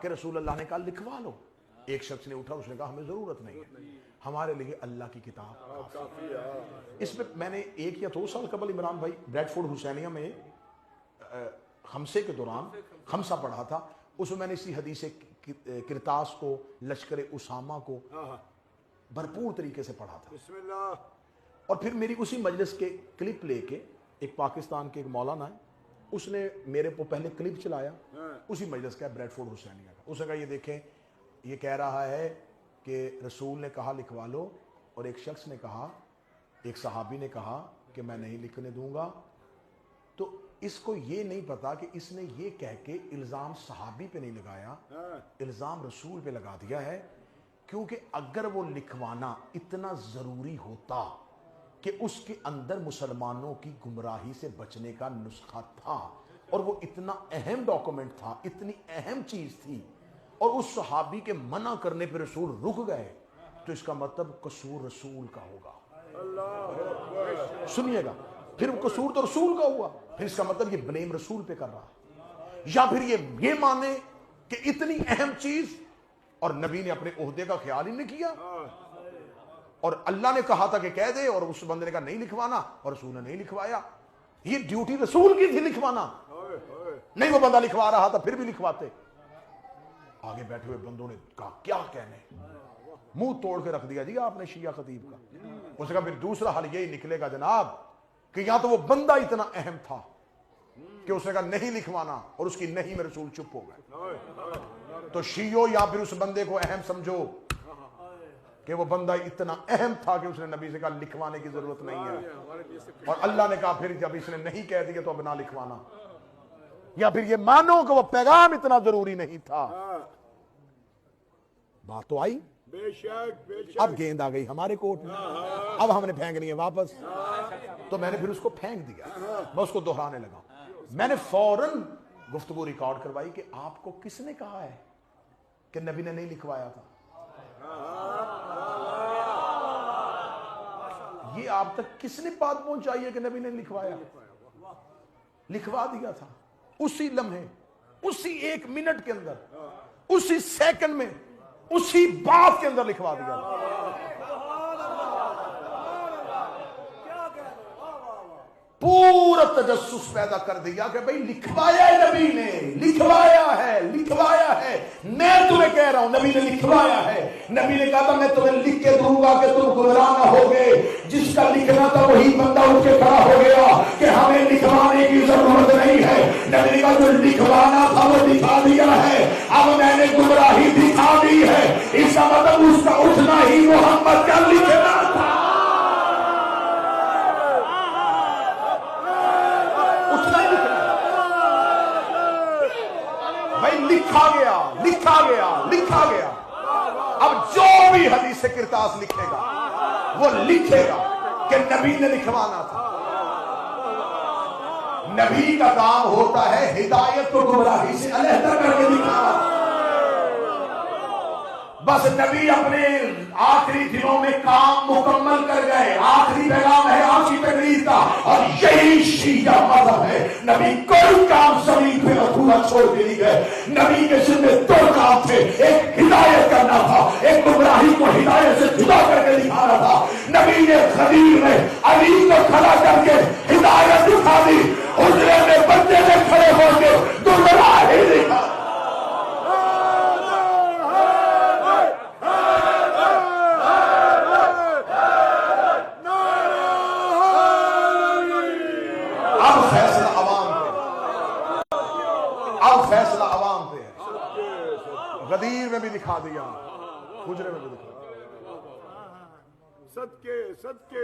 کہ رسول اللہ نے کہا لکھوا لو. ایک شخص نے اٹھا, اس نے کہا ہمیں ضرورت نہیں ہے, ہمارے لیے اللہ کی کتاب کافی ہے. اس میں میں نے 1 یا 2 سال قبل عمران بھائی بریڈ فورڈ حسینیہ میں خمسے کے دوران خمسہ پڑھا تھا, اس میں نے اسی حدیث کرتاس کو, لشکر اسامہ کو بھرپور طریقے سے پڑھا تھا. بسم اللہ. اور پھر میری اسی مجلس کے کلپ لے کے ایک پاکستان کے ایک مولانا ہے, اس نے میرے کو پہلے کلپ چلایا اسی مجلس کا, بریڈ فورڈ حسینیہ کا. اس نے کہا یہ دیکھیں, یہ کہہ رہا ہے کہ رسول نے کہا لکھوا لو, اور ایک شخص نے کہا, ایک صحابی نے کہا کہ میں نہیں لکھنے دوں گا. تو اس کو یہ نہیں پتا کہ اس نے یہ کہہ کے الزام صحابی پہ نہیں لگایا, الزام رسول پہ لگا دیا ہے. کیونکہ اگر وہ لکھوانا اتنا ضروری ہوتا کہ اس کے اندر مسلمانوں کی گمراہی سے بچنے کا نسخہ تھا, اور وہ اتنا اہم ڈاکومنٹ تھا, اتنی اہم چیز تھی, اور اس صحابی کے منع کرنے پہ رسول رک گئے, تو اس کا مطلب قصور رسول کا ہوگا. سنیے گا, پھر قصور تو رسول کا ہوا, پھر اس کا مطلب یہ بلیم رسول پہ کر رہا ہے. یا پھر یہ مانے کہ اتنی اہم چیز اور نبی نے اپنے عہدے کا خیال ہی نہیں کیا, اور اللہ نے کہا تھا کہ کہہ دے, اور اس بندے نے کہا نہیں لکھوانا, اور رسول نے نہیں لکھوایا. یہ ڈیوٹی رسول کی تھی لکھوانا, نہیں وہ بندہ لکھوا رہا تھا پھر بھی لکھواتے. آگے بیٹھے ہوئے بندوں نے کہا کیا کہنے, منہ توڑ کے رکھ دیا جی آپ نے شیعہ خطیب کا. اس کا پھر دوسرا حل یہی نکلے گا جناب کہ یا تو وہ بندہ اتنا اہم تھا کہ اس نے کہا نہیں لکھوانا, اور اس کی نہیں میں رسول چپ ہو گئے. تو شیعو یا پھر اس بندے کو اہم سمجھو کہ وہ بندہ اتنا اہم تھا کہ اس نے نبی سے کہا لکھوانے کی ضرورت نہیں ہے, اور اللہ نے کہا پھر جب اس نے نہیں کہہ دیا تو اب نہ لکھوانا. یا پھر یہ مانو کہ وہ پیغام اتنا ضروری نہیں تھا. بات تو آئی. بے شک بے شک. اب گیند آ گئی ہمارے کوٹ میں, اب ہم نے پھینکنی ہے واپس. تو میں نے پھر اس کو پھینک دیا, میں اس کو دہرانے لگا. میں نے فوراً گفتگو ریکارڈ کروائی کہ آپ کو کس نے کہا ہے کہ نبی نے نہیں لکھوایا تھا. یہ آپ تک کس نے بات پہنچائی ہے کہ نبی نے لکھوایا؟ لکھوا دیا تھا اسی لمحے, اسی 1 منٹ کے اندر, اسی سیکنڈ میں, اسی بات کے اندر لکھوا دیا تھا. پورا تجسس پیدا کر دیا کہ بھئی لکھوایا ہے نبی نے, لکھوایا ہے, لکھوایا ہے. میں تمہیں کہہ رہا ہوں نبی نے لکھوایا ہے. نبی نے کہا تھا میں تمہیں لکھ کے دوں گا کہ تم گمراہ نہ ہوگے. جس کا لکھنا تھا وہی بندہ اٹھ کے کھڑا ہو گیا کہ ہمیں لکھوانے کی ضرورت نہیں ہے. نبی نے کہا جو لکھوانا تھا وہ دکھا دیا ہے, اب میں نے گمراہی دکھا دی ہے. اس کا مطلب اس کا اٹھنا ہی محمد کا لکھنا تھا. لکھا گیا, لکھا گیا, لکھا گیا. اب جو بھی حدیث کرتاس لکھے گا وہ لکھے گا کہ نبی نے لکھوانا تھا. نبی کا کام ہوتا ہے ہدایت کو گمراہی سے علیحدہ کر کے دکھانا. بس نبی اپنے آخری دنوں میں کام مکمل کر گئے. آخری پیغام ہے آخری تقریر کا, اور یہی شیعہ مذہب ہے. نبی کوئی کام زمین پہ ادھورا چھوڑ کے نہیں گئے. نبی کے سر میں 2 کام تھے, ایک ہدایت کرنا تھا, ایک گمراہی کو ہدایت سے جدا کر کے دکھانا تھا. نبی نے غدیر میں علی کو کھڑا کر کے ہدایت دکھا دی, حجرے میں بندے نے کھڑے ہو کے گمراہی دکھا. فیصلہ عوام پہ ہے. غدیر میں بھی دکھا دیا, حجرے میں بھی دکھا دیا. صدقے صدقے.